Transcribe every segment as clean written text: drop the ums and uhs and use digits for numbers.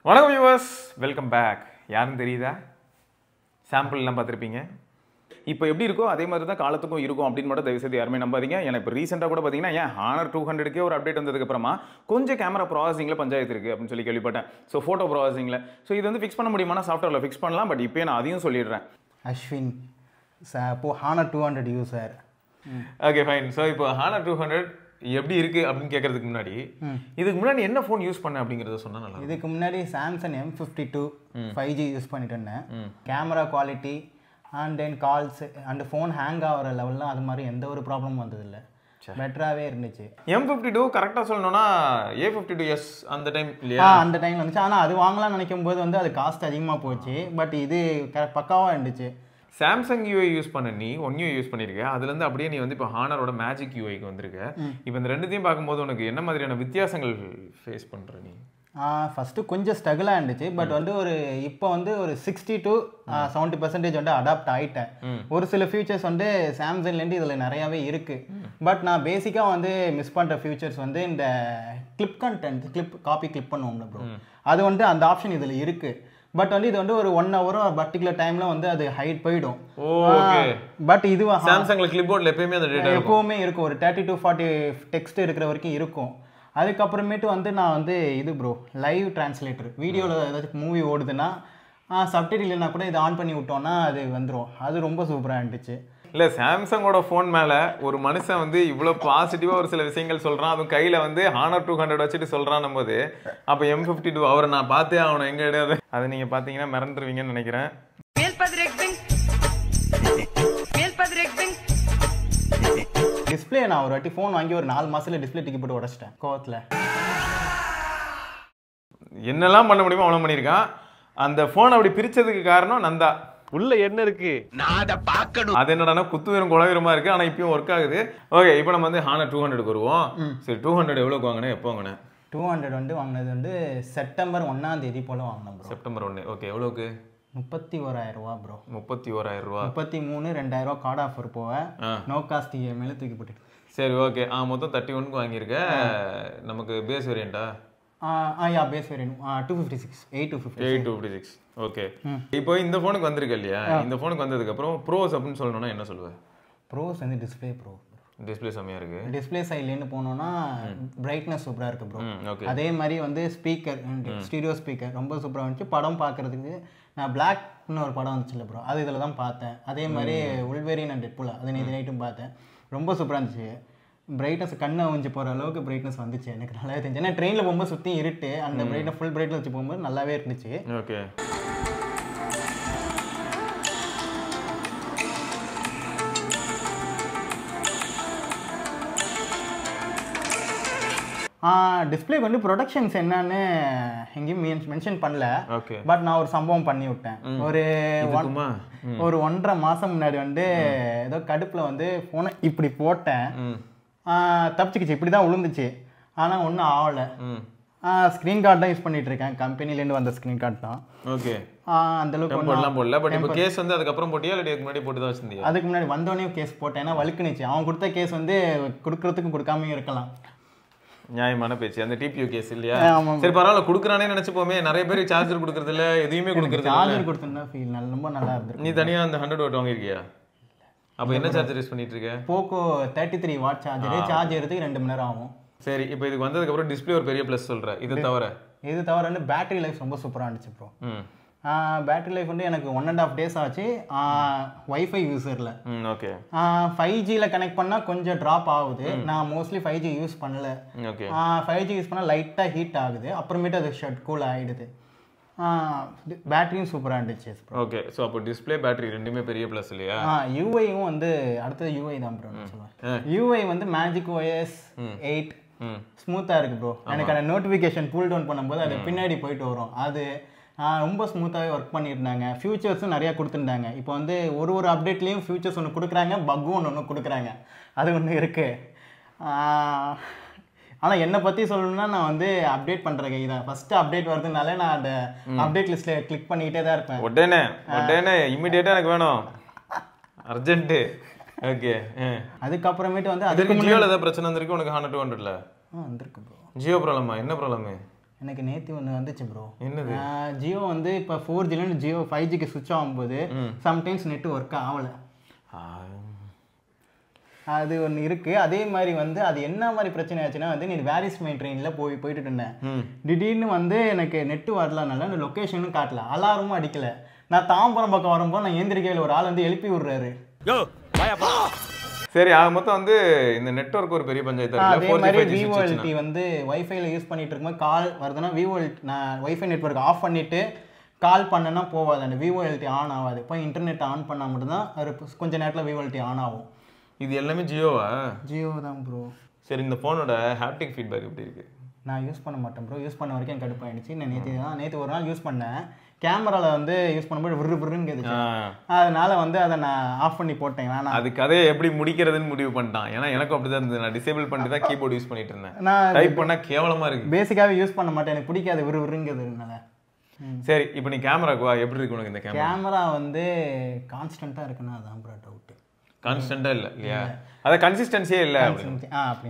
வணக்கம் viewers, welcome back. யாருன்னு தெரியுதா? சாம்பிள் எல்லாம் பார்த்துருப்பீங்க. இப்போ எப்படி இருக்கோ அதே மாதிரி தான் காலத்துக்கும் இருக்கும் அப்படின்னு மட்டும் தயவுசெய்து யாருமே நம்பாதீங்க. எனக்கு இப்போ ரீசெண்டாக கூட பார்த்தீங்கன்னா ஏன் Honor 200க்கே ஒரு அப்டேட் வந்ததுக்கப்புறமா கொஞ்சம் கேமரா ப்ராசஸிங்கில் பஞ்சாயத்து இருக்குது அப்படின்னு சொல்லி கேள்விப்பட்டேன். ஸோ ஃபோட்டோ ப்ராசஸிங்கில் இது வந்து ஃபிக்ஸ் பண்ண முடியுமானா சாஃப்ட்வேரில் ஃபிக்ஸ் பண்ணலாம். பட் இப்போ நான் அதையும் சொல்லிடுறேன். அஸ்வின் இப்போ Honor 200 user. Okay fine. So இப்போ Honor 200 எப்படி இருக்குது அப்படின்னு கேட்கறதுக்கு முன்னாடி இதுக்கு முன்னாடி என்ன ஃபோன் யூஸ் பண்ண அப்படிங்கிறத சொன்னால் நல்லா. இதுக்கு முன்னாடி சாம்சங் M52 5G யூஸ் பண்ணிட்டு இருந்தேன். Camera quality and then calls and phone hang ஆகிற லெவல்லாம் அது மாதிரி எந்த ஒரு ப்ராப்ளமும் வந்ததில்லை. பெட்டராகவே இருந்துச்சு. M52 கரெக்டாக சொல்லணும்னா A52s அந்த டைம் இல்லையா? அந்த டைமில் இருந்துச்சு. ஆனால் அது வாங்கலாம்னு நினைக்கும் போது வந்து அது காஸ்ட் அதிகமாக போச்சு. பட் இது பக்காவாக இருந்துச்சு. சாம்சங் யூஐ யூஸ் பண்ண நீ ஒன் யூ யூஸ் பண்ணியிருக்க. அதுலேருந்து அப்படியே நீ வந்து இப்போ ஹானரோட மேஜிக் யூஐக்கு வந்திருக்க. இப்போ இந்த ரெண்டுத்தையும் பார்க்கும்போது உனக்கு என்ன மாதிரியான வித்தியாசங்கள் ஃபேஸ் பண்ணுற நீ? ஃபஸ்ட்டு கொஞ்சம் ஸ்ட்ரகிளாக இருந்துச்சு. பட் வந்து இப்போ வந்து ஒரு 60 to 70% வந்து அடாப்ட் ஆகிட்டேன். ஒரு சில ஃபியூச்சர்ஸ் வந்து சாம்சங்லேருந்து இதில் நிறையாவே இருக்குது. பட் நான் பேசிக்காக வந்து மிஸ் பண்ணுற ஃபியூச்சர்ஸ் வந்து இந்த கிளிப் கண்டென்ட் காப்பி கிளிப் பண்ணுவோம்ல ப்ரோ, அது வந்து அந்த ஆப்ஷன் இதில் இருக்குது. பட் வந்து இது வந்து ஒரு 1 hour பர்டிகுலர் டைம்ல வந்து அது ஹைட் போயிடும். பட் இது சாம்சங்ல கிளிப்போர்ட்ல எப்பவுமே அந்த டேட்டா எப்பவுமே இருக்கும். ஒரு 30 to 40 டெக்ஸ்ட் இருக்கிற வரைக்கும் இருக்கும். அதுக்கப்புறமேட்டு வந்து நான் வந்து இது ப்ரோ லைவ் டிரான்ஸ்லேட்டர் வீடியோவில் ஏதாச்சும் மூவி ஓடுதுன்னா சப்டைட்டில் இல்லைனா கூட இதை ஆன் பண்ணி விட்டோன்னா அது வந்துடும். அது ரொம்ப சூப்பராக இருந்துச்சு. இல்லை, சாம்சங்கோட ஃபோன் மேலே ஒரு மனுஷன் வந்து இவ்வளோ பாசிட்டிவாக ஒரு சில விஷயங்கள் சொல்கிறான். அதுவும் கையில் வந்து Honor 200 வச்சுட்டு சொல்கிறான் போது அப்போ M52 அவரை நான் பார்த்தே அவனை எங்கே கிடையாது. அதை நீங்கள் பார்த்தீங்கன்னா மறந்துடுவீங்கன்னு நினைக்கிறேன். டிஸ்பிளே நான் ஒரு வாட்டி ஃபோன் வாங்கி ஒரு 4 மாதத்தில் டிஸ்பிளே டிக்கி போட்டு உடச்சிட்டேன் கோவத்தில். என்னெல்லாம் பண்ண முடியுமோ அவனும் பண்ணியிருக்கான். அந்த ஃபோன் அப்படி பிரித்ததுக்கு காரணம் நந்தா. உள்ள என்ன இருக்கு நான் அதை பார்க்கணும். அது என்னடா குத்துவீரம் குலவீரமா இருக்கு. ஆனால் இப்பயும் ஒர்க் ஆகுது. ஓகே, இப்போ நம்ம வந்து Honor 200க்கு வருவோம். சரி, 200 எவ்வளோக்கு வாங்கினேன், எப்போ வாங்கினேன்? 200 வந்து வாங்கினது வந்து செப்டம்பர் 1 போல் வாங்கினேன் ப்ரோ. செப்டம்பர் 1. ஓகே, எவ்வளோக்கு? 31,000 ரூபா ப்ரோ. 31,000 ரூபா. 33 2,000 கார்டு ஆஃபர் போவேன். நோ காஸ்ட் இஎம்ஐல தூக்கி போட்டுட்டு. சரி, ஓகே. மொத்தம் 31க்கு வாங்கியிருக்கேன். நமக்கு பேஸ் வேரியண்டா? Base variant 256 856. ஓகே, இப்போ இந்த ஃபோனுக்கு வந்திருக்கு இல்லையா? இந்த ஃபோனுக்கு வந்ததுக்கப்புறம் ப்ரோஸ் அப்படின்னு சொல்லணும்னா என்ன சொல்லுவேன்? ப்ரோஸ் வந்து டிஸ்பிளே ப்ரோ. டிஸ்பிளே செம்மையாக இருக்குது. டிஸ்பிளே சைட்லேருந்து போனோன்னா பிரைட்னஸ் சூப்பராக இருக்குது ப்ரோ. ஓகே, அதே மாதிரி வந்து ஸ்பீக்கர் ஸ்டீரியோ ஸ்பீக்கர் ரொம்ப சூப்பராக இருந்துச்சு. படம் பார்க்குறதுக்கு நான் பிளாக்னு ஒரு படம் வந்துச்சுல்ல ப்ரோ, அது இதில் தான் பார்த்தேன். அதே மாதிரி உல்வெரின் அண்ட் டெட்புல் அது நேற்று நைட்டும் பார்த்தேன். ரொம்ப சூப்பராக இருந்துச்சு. பிரைட்னஸ் கண்ணை அவிஞ்சு போகிற அளவுக்கு பிரைட்னஸ் வந்துச்சு. எனக்கு நல்லாவே தெரிஞ்சு. ஏன்னா ட்ரெயினில் போகும்போது சுற்றி இருட்டு, அந்த பிரைட்னஸ் ஃபுல் பிரைட்ல வச்சு போகும்போது நல்லாவே இருந்துச்சு. ஓகே, டிஸ்பிளேக்கு வந்து ப்ரொடக்ஷன்ஸ் என்னன்னு எங்கேயும் மென்ஷன் பண்ணல. பட் நான் ஒரு சம்பவம் பண்ணி விட்டேன். ஒரு 1.5 மாதம் முன்னாடி வந்து ஏதோ கடுப்பில் வந்து ஃபோனை இப்படி போட்டேன். தப்பிச்சுக்கிச்சு, இப்படி தான் விழுந்துச்சு. ஆனால் ஒன்றும் ஆகலை. ஸ்க்ரீன் கார்டு தான் யூஸ் பண்ணிட்டு இருக்கேன். கம்பெனிலேருந்து வந்த ஸ்க்ரீன் கார்டு தான். ஓகே, அந்த அளவுக்கு போடல. பட் இப்போ கேஸ் வந்து அதுக்கப்புறம் போட்டியா இல்லை அதுக்கு முன்னாடி போட்டு தான் வச்சிருந்தீங்க? அதுக்கு முன்னாடி வந்தோடனே கேஸ் போட்டேன். ஏன்னா வழுக்குனுச்சு. அவன் கொடுத்த கேஸ் வந்து கொடுக்கறதுக்கும் கொடுக்காமையும் இருக்கலாம். நியாயமான பேச்சு. அந்த டிபியூ கேஸ் இல்லையா? சரி, பரவாயில்ல, கொடுக்குறானே நினைச்சுப்போமே. நிறைய பேர் சார்ஜர் கொடுக்கறது இல்லை, எதுவுமே கொடுக்கறது. சார்ஜர் கொடுத்துருந்தா ஃபீல் ரொம்ப நல்லா இருந்துருக்கு. நீ தனியாக அந்த 100 வாட் வாங்கியிருக்கியா? அப்போ என்ன சார்ஜர் யூஸ் பண்ணிட்டு இருக்க? Poco 33 watt charger. சார்ஜ் எடுத்துக்கு 2 மணி நேரம் ஆகும். சரி, இப்போ இதுக்கு வந்ததுக்கப்புறம் டிஸ்பிளே ஒரு பெரிய ப்ளஸ் சொல்கிறேன். இது தவிர வந்து பேட்டரி லைஃப் ரொம்ப சூப்பராக இருந்துச்சு ப்ரோ. பேட்டரி லைஃப் வந்து எனக்கு 1.5 days ஆச்சு. வைஃபை யூஸரில். ஓகே, 5Gல கனெக்ட் பண்ணால் கொஞ்சம் ட்ராப் ஆகுது. நான் மோஸ்ட்லி 5G யூஸ் பண்ணல. ஓகே, 5G யூஸ் பண்ணால் லைட்டாக ஹீட் ஆகுது. அப்புறமேட்டு அது கூல் ஆகிடுது. பேட்டரியும் சூப்பராக இருந்துச்சு. ஓகே, ஸோ அப்போ டிஸ்பிளே பேட்டரி ரெண்டுமே பெரிய ப்ளஸ் இல்லையா? யூஐயும் வந்து அடுத்தது யூஐ தான் ப்ரோ. யூஐ வந்து மேஜிக் OS 8 ஸ்மூத்தாக இருக்குது ப்ரோ. எனக்கு அந்த நோட்டிஃபிகேஷன் புல் டவுன் பண்ணும்போது அது பின்னாடி போயிட்டு வரும். அது ரொம்ப ஸ்மூத்தாகவே ஒர்க் பண்ணியிருந்தாங்க. ஃபியூச்சர்ஸும் நிறையா கொடுத்துருந்தாங்க. இப்போ வந்து ஒரு அப்டேட்லேயும் ஃபியூச்சர்ஸ் ஒன்று கொடுக்குறாங்க, பக்கும் ஒன்று கொடுக்குறாங்க. அது ஒன்று இருக்குது. ஆனால் என்னை பற்றி சொல்லணும்னா நான் வந்து அப்டேட் பண்ணுற கை தான். ஃபஸ்ட்டு அப்டேட் வருதுனால நான் அந்த அப்டேட் லிஸ்ட்டில் கிளிக் பண்ணிக்கிட்டே தான் இருப்பேன். உடனே இம்மிடியேட்டாக எனக்கு வேணும், அர்ஜென்ட்டு. ஓகே, அதுக்கப்புறமேட்டு வந்து அதுக்கு ஜியோவில் ஏதாவது பிரச்சனை வந்திருக்கு உனக்கு? Honor 200ல வந்திருக்கு ப்ரோ. ஜியோ ப்ராப்ளமா? என்ன ப்ராப்ளமு? எனக்கு நேற்று ஒன்று வந்துச்சு ப்ரோ. என்னது? ஜியோ வந்து இப்போ 4Gலேருந்து ஜியோ 5Gக்கு சுவிட்ச் ஆகும்போது சம்டைம்ஸ் நெட்டு ஒர்க் ஆகலை. அது ஒன்று இருக்குது. அதே மாதிரி வந்து அது என்ன மாதிரி பிரச்சனை ஆச்சுன்னா வந்து நீ வேரிஸ் மை ட்ரெயினில் போயிட்டு இருந்தேன். திடீர்னு வந்து எனக்கு நெட்டு வரலனால அந்த லொக்கேஷனும் காட்டல, அலாரமும் அடிக்கலை. நான் தாம்பரம் பக்கம் வரும்போது நான் ஏந்திரிக்கையில் ஒரு ஆள் வந்து எழுப்பி விடுறாரு. சரி, ஆக மொத்தம் வந்து இந்த நெட்வொர்க் ஒரு பெரிய பஞ்சாயத்து. அதே மாதிரி விவோஎல்டி வந்து வைஃபைல யூஸ் பண்ணிட்டு இருக்கும்போது கால் வருதுன்னா நான் வைஃபை நெட்வொர்க் ஆஃப் பண்ணிட்டு கால் பண்ணேன்னா போகாது, அந்த விவோஎல்டி ஆன் ஆகாது. இப்போ இன்டர்நெட் ஆன் பண்ணால் மட்டும்தான் ஒரு கொஞ்ச நேரத்தில் விவோஎல்டி ஆன் ஆகும். இது எல்லாமே ஜியோவா? ஜியோ தான் ப்ரோ. சரி, இந்த ஃபோனோட ஹாப்டிக் ஃபீட்பேக் எப்படி இருக்கு? நான் யூஸ் பண்ண மாட்டேன் ப்ரோ. யூஸ் பண்ண வரைக்கும் எனக்கு கடுப்பாயிடுச்சு. நான் நேற்று ஒரு நாள் யூஸ் பண்ணேன். கேமராவில் வந்து யூஸ் பண்ணும்போது விருன்னு கேட்டுச்சு. அதனால வந்து அதை நான் ஆஃப் பண்ணி போட்டேன். வேணாம், அது கதையை எப்படி முடிக்கிறதுன்னு முடிவு பண்ணிட்டான். ஏன்னா எனக்கும் அப்படி தான் இருந்தது. நான் டிசேபிள் பண்ணிட்டு தான் கீபோர்டு யூஸ் பண்ணிட்டு இருந்தேன். நான் டைப் பண்ணால் கேவலமாக இருக்கு. பேசிக்காகவே யூஸ் பண்ண மாட்டேன், எனக்கு பிடிக்காது விருங்கிறதுனால. சரி, இப்போ நீ கேமராக்கு வா. எப்படி இருக்கு உனக்கு இந்த கேமரா? வந்து கான்ஸ்டன்ட்டாக இருக்குன்னா அதான் ப்ரோ டவுட்டு. கான்ஸ்டன்ட்டாக இல்லை இல்லையா? அதை கன்சிஸ்டன்சியே இல்லை.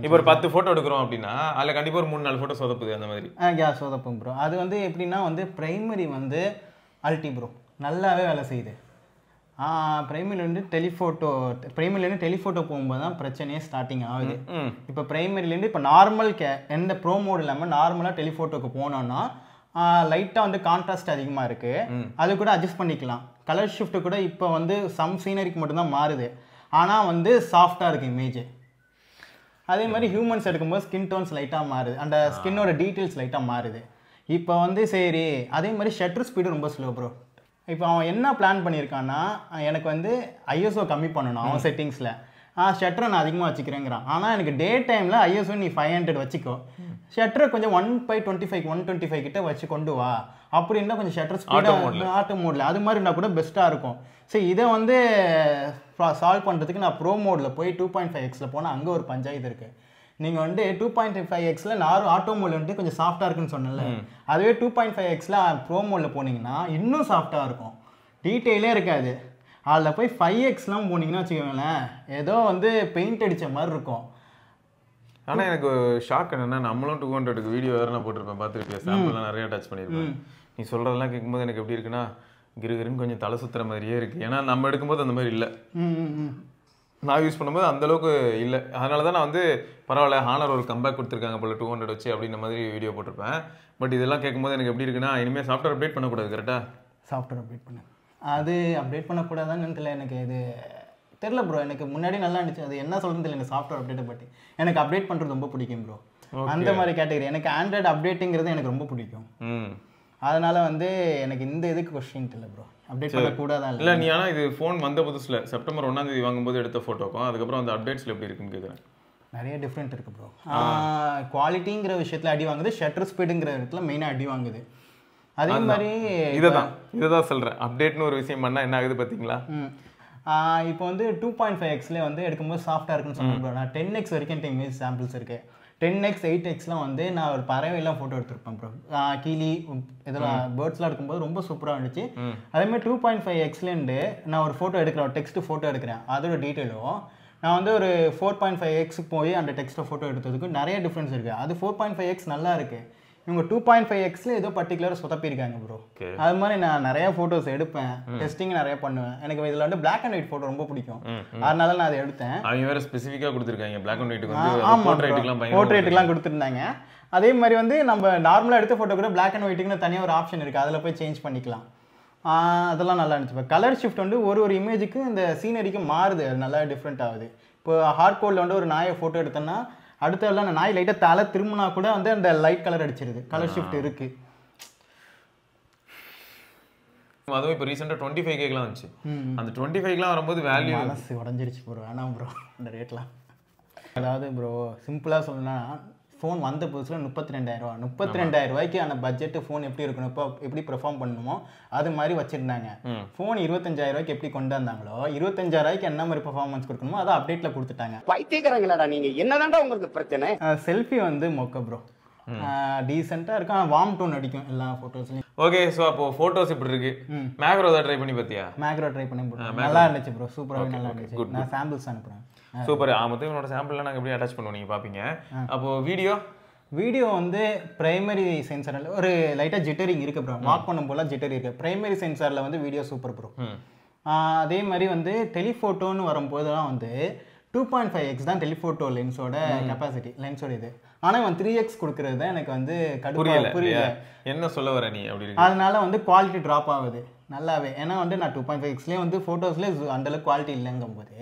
இப்போ ஒரு 10 ஃபோட்டோ எடுக்கிறோம் அப்படின்னா அதில் கண்டிப்பாக ஒரு 3-4 ஃபோட்டோ சொதப்புது அந்த மாதிரி. சொதப்பும் ப்ரோ. அது வந்து எப்படின்னா வந்து பிரைமரி வந்து அல்டி ப்ரோ நல்லாவே வேலை செய்யுது. பிரைமரிலேருந்து டெலிஃபோட்டோ போகும்போது தான் பிரச்சனையே ஸ்டார்டிங் ஆகுது. இப்போ பிரைமரிலேருந்து இப்போ நார்மல் எந்த ப்ரோ மோட் இல்லாமல் நார்மலாக டெலிஃபோட்டோக்கு போனோன்னா லைட்டாக வந்து கான்ட்ராஸ்ட் அதிகமாக இருக்குது. அது கூட அட்ஜஸ்ட் பண்ணிக்கலாம். கலர் ஷிஃப்ட்டு கூட இப்போ வந்து சம் சீனரிக்கு மட்டும்தான் மாறுது. ஆனால் வந்து சாஃப்டாக இருக்குது இமேஜ். அதே மாதிரி ஹியூமன்ஸ் எடுக்கும்போது ஸ்கின் டோன்ஸ் லைட்டாக மாறுது, அந்த ஸ்கின்னோட டீட்டெயில்ஸ் லைட்டாக மாறுது. இப்போ வந்து சரி, அதே மாதிரி ஷட்டர் ஸ்பீடு ரொம்ப ஸ்லோ ப்ரோ. இப்போ அவன் என்ன பிளான் பண்ணியிருக்கான்னா எனக்கு வந்து ஐஎஸ்ஓ கம்மி பண்ணணும் அவன் செட்டிங்ஸில். ஷட்டரை நான் அதிகமாக வச்சுக்கிறேங்கிறான். ஆனால் எனக்கு டே டைமில் ஐஎஸ்ஓ நீ 500 வச்சுக்கோ, ஷட்டரை கொஞ்சம் 1/25 கிட்ட வச்சு கொண்டு வா அப்படின்னா கொஞ்சம் ஷட்டர் ஸ்பீடாக ஆட்டோ மோடில் அது மாதிரி இருந்தால் கூட பெஸ்ட்டாக இருக்கும். சரி, இதை வந்து சால்வ் பண்ணுறதுக்கு நான் ப்ரோ மோடில் போய் 2.5x போனால் அங்கே ஒரு பஞ்சாயத்து இருக்குது. நீங்கள் வந்து 2.5xல ஆட்டோ மோடில் வந்து கொஞ்சம் சாஃப்டாக இருக்குன்னு சொன்னல, அதுவே 2.5xல ப்ரோ மோடில் போனீங்கன்னா இன்னும் சாஃப்டாக இருக்கும், டீட்டெயிலே இருக்காது. அதில் போய் 5xலாம் போனீங்கன்னா வச்சுக்கோங்களேன், ஏதோ வந்து பெயிண்ட் அடித்த மாதிரி இருக்கும். ஆனால் எனக்கு ஷாக் என்னென்னா, நம்மளும் 200க்கு வீடியோ வேறு நான் போட்டிருப்பேன், பார்த்துருப்பேன், சாம்பிள்லாம் நிறையா டச் பண்ணியிருப்பேன். நீ சொல்கிறதெல்லாம் கேட்கும்போது எனக்கு எப்படி இருக்குன்னா கிருகிருன்னு கொஞ்சம் தலை சுற்றுற மாதிரியே இருக்குது. ஏன்னா நம்ம எடுக்கும்போது அந்த மாதிரி இல்லை, நான் யூஸ் பண்ணும்போது அந்தளவுக்கு இல்லை. அதனால தான் நான் வந்து பரவாயில்ல ஹானர் ஒரு கம்பேக் கொடுத்துருக்காங்க போல 200 வச்சு அப்படின்ற மாதிரி வீடியோ போட்டிருப்பேன். பட் இதெல்லாம் கேட்கும்போது எனக்கு எப்படி இருக்குன்னா, இனிமேல் சாஃப்ட்வேர் அப்டேட் பண்ணக்கூடாது. கரெக்டாக சாஃப்ட்வேர் அப்டேட் பண்ண அது அப்டேட் பண்ணக்கூடாதான்னு தெரியல எனக்கு. இது தெரில ப்ரோ, எனக்கு முன்னாடி நல்லா இருந்துச்சு. அது என்ன சொல்கிறது தெரியல எனக்கு சாஃப்ட்வேர் அப்டேட்டை பற்றி. எனக்கு அப்டேட் பண்ணுறது ரொம்ப பிடிக்கும் ப்ரோ. அந்த மாதிரி கேட்டகரி எனக்கு ஆண்ட்ராய்டு அப்டேட்டுங்கிறது எனக்கு ரொம்ப பிடிக்கும். அதனால வந்து எனக்கு இந்த இதுக்கு கொஸ்டின் இல்லை ப்ரோ, அப்டேட் பண்ணக்கூடாதான் இல்லை. நீ ஆனால் இது ஃபோன் வந்த புதுசில் செப்டம்பர் 1ஆம் தேதி வாங்கும்போது எடுத்த ஃபோட்டோக்கும் அதுக்கப்புறம் அந்த அப்டேட்ஸில் எப்படி இருக்குன்னு கேட்குறேன். நிறைய டிஃப்ரெண்ட் இருக்குது ப்ரோ. குவாலிட்டிங்கிற விஷயத்தில் அடி வாங்குது, ஷட்டர் ஸ்பீடுங்கிற இடத்துல மெயினாக அடி வாங்குது. அதே மாதிரி இதை தான் சொல்கிறேன், அப்டேட்னு ஒரு விஷயம் பண்ணால் என்ன ஆகுது பார்த்தீங்களா. இப்போ வந்து 2.5xல வந்து எடுக்கும்போது சாஃப்டாக இருக்குன்னு சொன்னேன் ப்ரோ. நான் 10x வரைக்கும் இமேஜ் சாம்பிள்ஸ் இருக்குது. 10x 8xலாம் வந்து நான் ஒரு பறவைலாம் ஃபோட்டோ எடுத்துருப்பேன் ப்ரோ. கிளி இதெல்லாம் பேர்ட்ஸ்லாம் எடுக்கும்போது ரொம்ப சூப்பராக இருந்துச்சு. அதேமாதிரி 2.5xலேருந்து நான் ஒரு ஃபோட்டோ எடுக்கிறேன், ஒரு டெக்ஸ்ட் ஃபோட்டோ எடுக்கிறேன், அதோட டீட்டெயிலும் நான் வந்து ஒரு 4.5x போய் அந்த டெக்ஸ்ட்டை ஃபோட்டோ எடுத்ததுக்கு நிறைய டிஃப்ரென்ஸ் இருக்குது. அது 4.5x நல்லா இருக்குது. இவங்க 2.5xல ஏதோ பர்டிகுலராக சொதப்பியிருக்காங்க ப்ரோ. அது மாதிரி நான் நிறைய ஃபோட்டோஸ் எடுப்பேன், டெஸ்டிங் நிறைய பண்ணுவேன். எனக்கு இதில் வந்து பிளாக் அண்ட் ஒயிட் ஃபோட்டோ ரொம்ப பிடிக்கும், அதனால நான் அதை எடுத்தேன். அவங்க வேறு ஸ்பெசிஃபிக்காக கொடுத்துருக்காங்க பிளாக் அண்ட் ஒயிட்டுக்கு வந்து. ஆமாம், போர்ட்ரேட்டுக்கெலாம் கொடுத்துருந்தாங்க. அதே மாதிரி வந்து நம்ம நார்மலாக எடுத்த ஃபோட்டோ கூட பிளாக் அண்ட் ஒயிட்டுக்குன்னு தனியாக ஒரு ஆப்ஷன் இருக்குது, அதில் போய் சேஞ்ச் பண்ணிக்கலாம். அதெல்லாம் நல்லா இருந்துச்சு. இப்போ கலர் ஷிஃப்ட் வந்து ஒரு இமேஜுக்கு இந்த சீனரிக்கு மாறுது, அது நல்லா டிஃப்ரெண்ட் ஆகுது. இப்போ ஹார்ட் கோடில் வந்து ஒரு நாயை ஃபோட்டோ எடுத்தோன்னா அடுத்த எல்லாம் அந்த நாய் லைட்டாக தலை திரும்பினா கூட வந்து அந்த லைட் கலர் அடிச்சிருது, கலர் ஷிஃப்ட் இருக்கு. அதுவும் இப்போ ரீசெண்டாக 25Kலாம் வந்துச்சு. அந்த 25Kலாம் வரும்போது வேல்யூ மனசு உடஞ்சிருச்சு ப்ரோ. வேணாம் ப்ரோ அந்த ரேட்லாம். அதாவது ப்ரோ சிம்பிளாக சொல்லணும்னா ஃபோன் வந்த புதுசில் 32,000 ரூபா. 32,000 ரூபாய்க்கான பட்ஜெட்டு ஃபோன் எப்படி இருக்கணும், இப்போ எப்படி பெர்ஃபார்ம் பண்ணணுமோ அது மாதிரி வச்சுருந்தாங்க. ஃபோன் 25,000 ரூபாய்க்கு எப்படி கொண்டு வந்தாங்களோ 25,000 ரூபாய்க்கு என்ன மாதிரி பெர்ஃபார்மன்ஸ் கொடுக்கணுமோ அதை அப்டேட்டில் கொடுத்துட்டாங்க. பைத்தியக்காரங்களாடா நீங்கள், என்னதான்டா உங்களுக்கு பிரச்சனை? செல்ஃபி வந்து மொக்க ப்ரோ, டீசெண்டாக இருக்கும், ஆனால் வார்ம் டோன் அடிக்கும் எல்லா ஃபோட்டோஸ்லையும். ஓகே, ஸோ அப்போ ஃபோட்டோஸ் இப்படி இருக்கு. மேக்ரோ தான் ட்ரை பண்ணி பார்த்தியா? மேக்ரோ ட்ரை பண்ணி நல்லா இருந்துச்சு ப்ரோ, சூப்பராகவே நல்லா இருந்துச்சு. நான் சாம்பிள்ஸ் அனுப்புகிறேன். சூப்பர். மொத்தம் என்னோட சாம்பிள்லாம் நாங்கள் எப்படி அட்டாச் பண்ணுவோம் நீங்கள் பார்ப்பீங்க. அப்போது வீடியோ வந்து பிரைமரி சென்சாரில் ஒரு லைட்டாக ஜிட்டரிங் இருக்குது ப்ரோ. வாக் பண்ணும் போல ஜிட்டரி இருக்குது. பிரைமரி சென்சாரில் வந்து வீடியோ சூப்பர் ப்ரோ. அதே மாதிரி வந்து டெலிஃபோட்டோன்னு வரும்போதெல்லாம் வந்து 2.5x தான் டெலிஃபோட்டோ லென்ஸோட கெப்பாசிட்டி, லென்ஸோட இது. ஆனால் இவன் 3x கொடுக்கறது தான் எனக்கு வந்து புரியல. என்ன சொல்ல வர நீ அப்படி? அதனால வந்து குவாலிட்டி ட்ராப் ஆகுது நல்லாவே. ஏன்னா வந்து நான் 2.5xலேயே வந்து ஃபோட்டோஸ்லேயே அந்தளவுக்கு குவாலிட்டி இல்லைங்கும் போது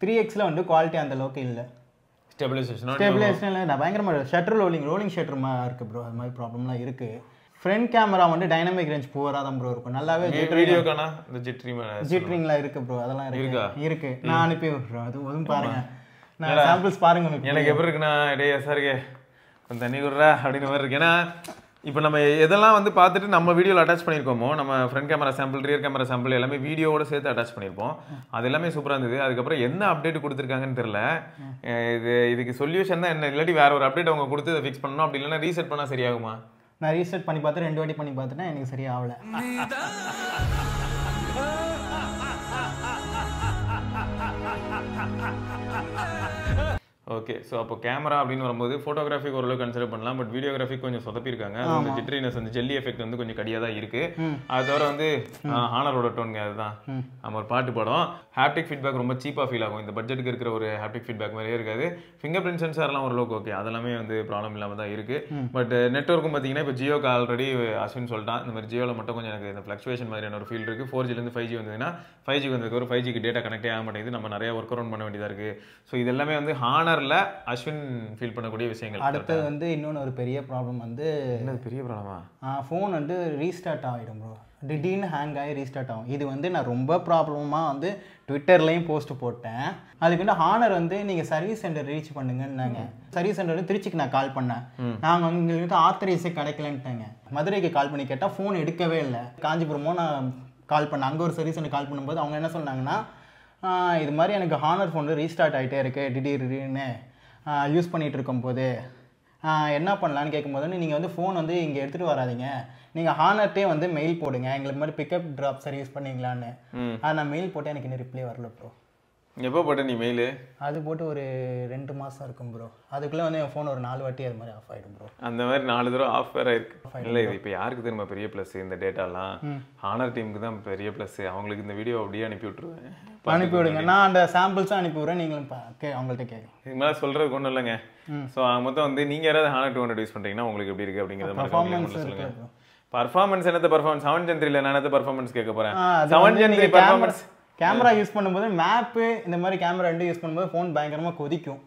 3xல வந்து குவாலிட்டி அந்தளவுக்கு இல்லை. ஸ்டெபிலைசேஷன் நான் பயங்கரமாக ஷட்டர் ரோலிங் ஷட்டர் இருக்குது ப்ரோ. அது மாதிரி ப்ராப்ளம்லாம் இருக்குது. ஃப்ரண்ட் கேமரா வந்து டைனமிக் ரேஞ்ச் புவராக தான் ப்ரோ இருக்கும். நல்லாவே ஜிட்ரிங்லாம் இருக்குது ப்ரோ. அதெல்லாம் இருக்கு. நான் அனுப்பி விட்றேன். அதுவும் பாருங்க, நான் சாம்பிள்ஸ் பாருங்க. எனக்கு எப்படி இருக்குண்ணா, டே சாருக்கு கொஞ்சம் தண்ணி விடுறா அப்படின்னு மாதிரி இருக்கு. ஏன்னா இப்போ நம்ம எதெல்லாம் வந்து பார்த்துட்டு நம்ம வீடியோவில் அட்டாச் பண்ணியிருக்கோமோ, நம்ம front camera sample, rear camera sample எல்லாமே வீடியோவோட சேர்த்து அட்டாச் பண்ணியிருப்போம். அது எல்லாமே சூப்பராக இருந்தது. அதுக்கப்புறம் என்ன அப்டேட் கொடுத்துருக்காங்கன்னு தெரியல. இதுக்கு சொல்யூஷன் தான் என்ன, இல்லாட்டி வேற ஒரு அப்டேட் அவங்க கொடுத்து அதை ஃபிக்ஸ் பண்ணணும், அப்படி இல்லைன்னா ரீசெட் பண்ணால் சரியாகுமா? நான் ரீசெட் பண்ணி பார்த்து 2 வாட்டி பண்ணி பார்த்துட்டேன், எனக்கு சரியாகல. ஓகே. ஸோ அப்போ கேமரா அப்படின்னு வரும்போது ஃபோட்டோகிராஃபிக் ஓரளவு கன்சிடர் பண்ணலாம். பட் வீடியோகிராஃபிக் கொஞ்சம் சொதப்பிருக்காங்க. அது வந்து ஜிட்ரினஸ் வந்து ஜெல்லி எஃபெக்ட் வந்து கொஞ்சம் கடியாக தான் இருக்கு. அது தவிர வந்து ஹானரோட டோனுங்க, அதுதான் நம்ம ஒரு பாட்டு படம். ஹாப்டிக் ஃபீட்பேக் ரொம்ப சீப்பாக ஃபீல் ஆகும். இந்த பட்ஜெட்டுக்கு இருக்கிற ஒரு ஹாப்டிக் ஃபீட்பேக் மாதிரியே இருக்காது. ஃபிங்கர் பிரிண்ட் சென்சார்லாம் ஓரளவுக்கு ஓகே, அதெல்லாமே வந்து ப்ராப்ளம் இல்லாமல் தான் இருக்கு. பட் நெட்வொர்க்கும் பார்த்தீங்கன்னா இப்போ ஜியோக்கு ஆல்ரெடி அஸ்வின் சொல்லிட்டான், இந்த மாதிரி ஜியோவில் மட்டும் கொஞ்சம் எனக்கு இந்த ஃப்ளக்சுவேஷன் மாதிரியான ஒரு ஃபீல் இருக்குது. 4Gலேருந்து 5G வந்ததுன்னா 5G வந்ததுக்கு 5Gக்கு டேட்டா கனெக்டே ஆக மாட்டேங்குது. நம்ம நிறைய ஒர்க் அரௌண்ட் பண்ண வேண்டியதாக இருக்குது. ஸோ இது எல்லாமே வந்து ஹானரில் அஸ்வின் ஃபீல் பண்ணக்கூடிய விஷயங்கள். அடுத்து வந்து இன்னொன்று ஒரு பெரிய ப்ராப்ளம் வந்து, என்ன பெரிய ப்ராப்ளமா? ஃபோன் வந்து ரீஸ்டார்ட் ஆகிடும் ப்ரோ. திடீர்னு ஹேங் ஆகி ரீஸ்டார்ட் ஆகும். இது வந்து நான் ரொம்ப ப்ராப்ளமாக வந்து ட்விட்டர்லையும் போஸ்ட் போட்டேன். அதுக்கு வந்து ஹானர் வந்து நீங்கள் சர்வீஸ் சென்டர் ரீச் பண்ணுங்கன்னாங்க. சர்வீஸ் சென்டர் வந்து திருச்சிக்கு நான் கால் பண்ணேன். நாங்கள் வந்து எங்களுக்கு ஆத்தரைஸே கிடைக்கலன்ட்டாங்க. மதுரைக்கு கால் பண்ணி கேட்டால் ஃபோன் எடுக்கவே இல்லை. காஞ்சிபுரமோ நான் கால் பண்ணேன். அங்கே ஒரு சர்வீஸ் சென்டர் கால் பண்ணும்போது அவங்க என்ன சொன்னாங்கன்னா, இது மாதிரி எனக்கு ஹானர் ஃபோன் ரீஸ்டார்ட் ஆகிட்டே இருக்கு திடீர்னு யூஸ் பண்ணிகிட்டு இருக்கும்போது என்ன பண்ணலான்னு கேட்கும்போது, நீங்கள் வந்து ஃபோன் வந்து இங்கே எடுத்துகிட்டு வராதிங்க, நீங்கள் ஹானர்ட்டே வந்து மெயில் போடுங்க, எங்களுக்கு மாதிரி பிக்கப் ட்ராப் சர்வீஸ் பண்ணிங்களான்னு. நான் மெயில் போட்டேன், எனக்கு இன்னும் ரிப்ளை வரல ப்ரோ. எப்போ போட்ட நீ மெயிலு? அது போட்டு ஒரு 2 மாதம் இருக்கும் ப்ரோ. அதுக்குள்ளே வந்து என் ஃபோன் ஒரு 4 வாட்டி அது மாதிரி ஆஃப் ஆகிடும் ப்ரோ. அந்த மாதிரி 4 தடவை ஆஃப் வேறு இருக்கு. இல்லை, இது இப்போ யாருக்கு தெரியுமா பெரிய ப்ளஸ்? இந்த டேட்டாலாம் ஹானர் டீமுக்கு தான் பெரிய ப்ளஸ். அவங்களுக்கு இந்த வீடியோ அப்படியே அனுப்பி விட்ருவேன். அனுப்பி விடுங்க, நான் அந்த சாம்பிள்ஸும் அனுப்பி விட்றேன். நீங்களும் அவங்கள்ட்ட கேட்க இதுக்கு மேலே சொல்கிறதுக்கு ஒன்றும் இல்லைங்க. ஸோ மொத்தம் வந்து நீங்கள் யாராவது ஹானர் 200 யூஸ் பண்ணுறீங்கன்னா உங்களுக்கு எப்படி இருக்குது அப்படிங்கிறத பர்ஃபார்மன்ஸ் சொல்லுங்கள். பர்ஃபார்மன்ஸ் என்னத்த பர்ஃபார்மன்ஸ்? 7 Gen 3ல நான் என்னத்த பர்ஃபார்மன்ஸ் கேட்க போகிறேன்? 7 Gen 3 பர்ஃபார்மன்ஸ் கேமரா யூஸ் பண்ணும்போது, மேப்பு இந்த மாதிரி கேமரா 2 யூஸ் பண்ணும்போது ஃபோன் பயங்கரமாக கொதிக்கும்.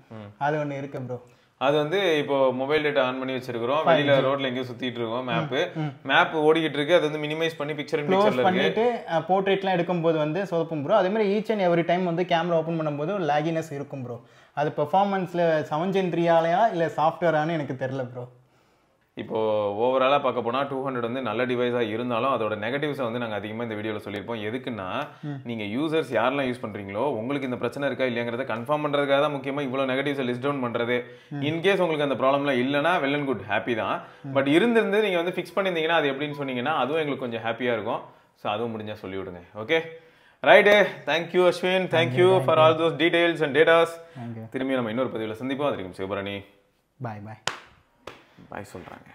அது ஒன்று இருக்கு ப்ரோ. அது வந்து இப்போ மொபைல் டேட்டா ஆன் பண்ணி வச்சிருக்கிறோம், வெளியில ரோட்ல எங்கேயும் சுத்திட்டு இருக்கோம், மேப் ஓடிக்கிட்டு இருக்கு. அது வந்து மினிமைஸ் பண்ணி பிக்சர் இன் பிக்சர்ல பண்ணிட்டு போர்ட்ரேட்லாம் எடுக்கும்போது வந்து சொதப்பும் ப்ரோ. அதே மாதிரி ஈச் அண்ட் எவ்ரி டைம் வந்து கேமரா ஓப்பன் பண்ணும்போது ஒரு லாகினஸ் இருக்கும் ப்ரோ. அது பெர்ஃபார்மன்ஸ்ல 7 Gen 3ஆலையா இல்லை சாஃப்ட்வேரானு எனக்கு தெரியல ப்ரோ. இப்போ ஓவராலாக பார்க்க போனால் 200 வந்து நல்ல டிவைஸாக இருந்தாலும் அதோட நெகட்டிவ்ஸை வந்து நாங்கள் அதிகமாக இந்த வீடியோவில் சொல்லியிருப்போம். எதுக்குன்னா, நீங்கள் யூசர்ஸ் யாரெல்லாம் யூஸ் பண்ணுறீங்களோ உங்களுக்கு இந்த பிரச்சனை இருக்கா இல்லையாங்கிறத கன்ஃபார்ம் பண்ணுறதுக்காக தான் முக்கியமாக இவ்வளோ நெகட்டிவ்ஸை லிஸ்ட் டவுன் பண்ணுறது. இன்கேஸ் உங்களுக்கு அந்த ப்ராப்ளம்லாம் இல்லைனா வெல் அண்ட் குட், ஹாப்பி தான். பட் இருந்திருந்து நீங்கள் வந்து ஃபிக்ஸ் பண்ணியிருந்தீங்கன்னா அது எப்படின்னு சொன்னீங்கன்னா அதுவும் எங்களுக்கு கொஞ்சம் ஹாப்பியாக இருக்கும். ஸோ அதுவும் முடிஞ்சால் சொல்லிவிடுங்க. Okay, right. Thank you Ashwin, thank you for all those details and datas. திரும்பி நம்ம இன்னொரு பதிவில் சந்திப்போம். அது வரைக்கும் சிவபரணி பாய் பாய் பாய் சொல்கிறாங்க.